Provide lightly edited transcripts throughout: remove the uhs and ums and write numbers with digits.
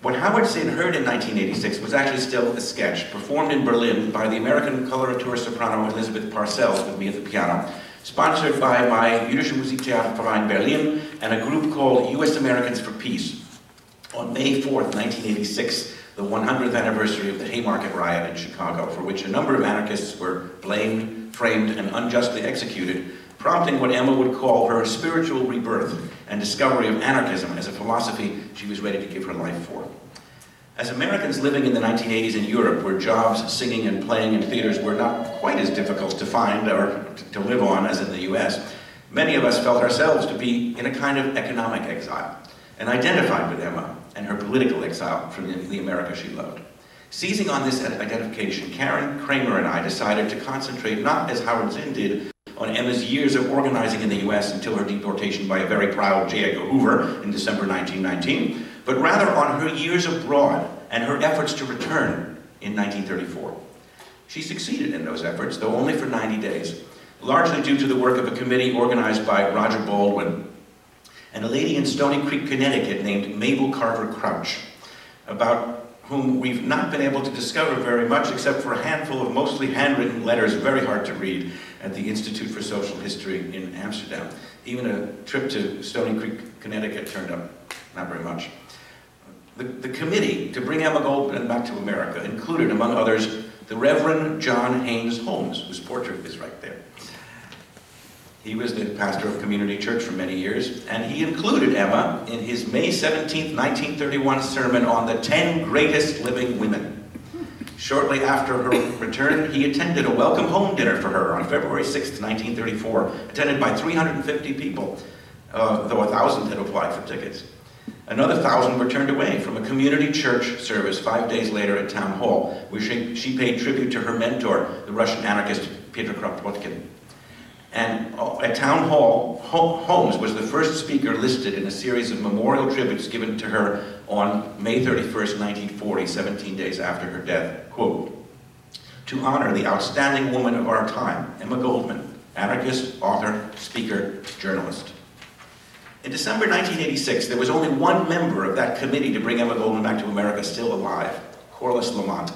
What Howard Zinn heard in 1986 was actually still a sketch, performed in Berlin by the American coloratura soprano Elizabeth Parcells with me at the piano, sponsored by my Jüdische Musiktheaterverein Berlin and a group called U.S. Americans for Peace. On May 4th, 1986, the 100th anniversary of the Haymarket riot in Chicago, for which a number of anarchists were blamed, framed, and unjustly executed, prompting what Emma would call her spiritual rebirth and discovery of anarchism as a philosophy she was ready to give her life for. As Americans living in the 1980s in Europe, where jobs, singing, and playing in theaters were not quite as difficult to find or to live on as in the US, many of us felt ourselves to be in a kind of economic exile, and identified with Emma and her political exile from the America she loved. Seizing on this identification, Karen Kramer and I decided to concentrate not, as Howard Zinn did, on Emma's years of organizing in the US until her deportation by a very proud J. Edgar Hoover in December 1919, but rather on her years abroad and her efforts to return in 1934. She succeeded in those efforts, though only for 90 days, largely due to the work of a committee organized by Roger Baldwin and a lady in Stony Creek, Connecticut named Mabel Carver Crouch, about whom we've not been able to discover very much except for a handful of mostly handwritten letters, very hard to read, at the Institute for Social History in Amsterdam. Even a trip to Stony Creek, Connecticut turned up not very much. The committee to bring Emma Goldman back to America included, among others, the Reverend John Haynes Holmes, whose portrait is right there. He was the pastor of Community Church for many years, and he included Emma in his May 17, 1931 sermon on the 10 greatest living women. Shortly after her return, he attended a welcome home dinner for her on February 6, 1934, attended by 350 people, though 1,000 had applied for tickets. Another 1,000 were turned away from a community church service 5 days later at Town Hall, where she paid tribute to her mentor, the Russian anarchist Peter Kropotkin. And at Town Hall, Holmes was the first speaker listed in a series of memorial tributes given to her on May 31st, 1940, 17 days after her death. Quote, "To honor the outstanding woman of our time, Emma Goldman, anarchist, author, speaker, journalist." In December 1986, there was only one member of that committee to bring Emma Goldman back to America still alive, Corliss Lamont.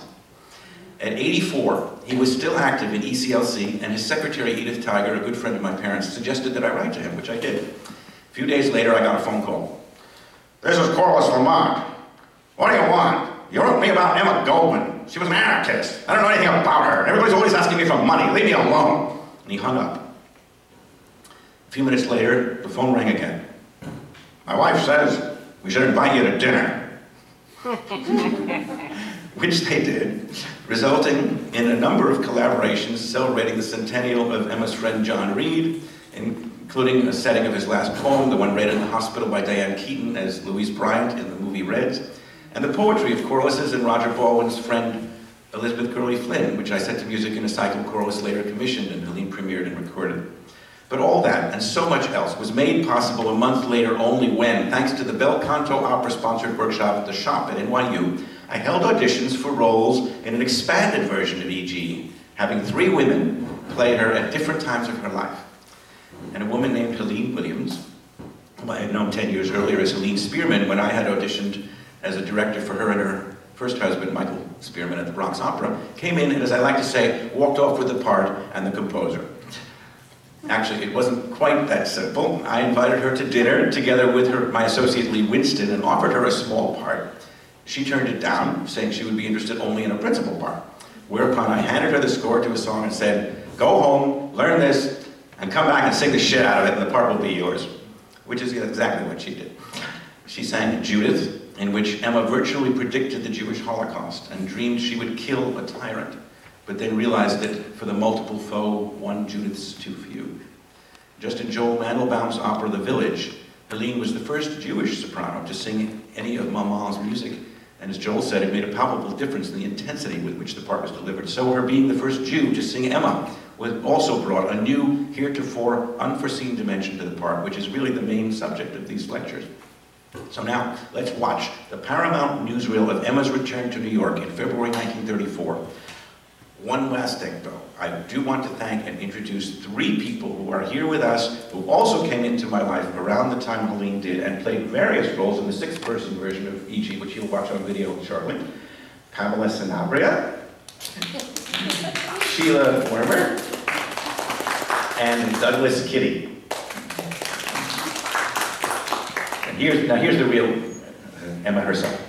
At 84, he was still active in ECLC, and his secretary, Edith Tiger, a good friend of my parents, suggested that I write to him, which I did. A few days later, I got a phone call. "This is Corliss Lamont. What do you want? You wrote me about Emma Goldman. She was an anarchist. I don't know anything about her. Everybody's always asking me for money. Leave me alone." And he hung up. A few minutes later, the phone rang again. "My wife says we should invite you to dinner." Which they did, resulting in a number of collaborations celebrating the centennial of Emma's friend John Reed, including a setting of his last poem, the one read in the hospital by Diane Keaton as Louise Bryant in the movie Reds, and the poetry of Corliss's and Roger Baldwin's friend Elizabeth Gurley Flynn, which I set to music in a cycle Corliss later commissioned and Helene premiered and recorded. But all that, and so much else, was made possible a month later only when, thanks to the Bel Canto Opera-sponsored workshop at the Shop at NYU, I held auditions for roles in an expanded version of E.G., having 3 women play her at different times of her life. And a woman named Helene Williams, whom I had known 10 years earlier as Helene Spearman when I had auditioned as a director for her and her first husband, Michael Spearman, at the Bronx Opera, came in and, as I like to say, walked off with the part and the composer. Actually, it wasn't quite that simple. I invited her to dinner together with my associate Lee Winston and offered her a small part. She turned it down, saying she would be interested only in a principal part. Whereupon I handed her the score to a song and said, "Go home, learn this, and come back and sing the shit out of it, and the part will be yours." Which is exactly what she did. She sang Judith, in which Emma virtually predicted the Jewish Holocaust and dreamed she would kill a tyrant, but then realized that for the multiple foe, one Judith's too few. Just in Joel Mandelbaum's opera The Village, Helene was the first Jewish soprano to sing any of Maman's music, and as Joel said, it made a palpable difference in the intensity with which the part was delivered. So her being the first Jew to sing Emma also brought a new, heretofore unforeseen dimension to the part, which is really the main subject of these lectures. So now, let's watch the Paramount newsreel of Emma's return to New York in February 1934. One last thing, though. I do want to thank and introduce 3 people who are here with us, who also came into my life around the time Helene did and played various roles in the 6-person version of E.G., which you'll watch on video shortly. Pamela Sanabria, Sheila Wormer, and Douglas Kitty. And here's the real Emma herself.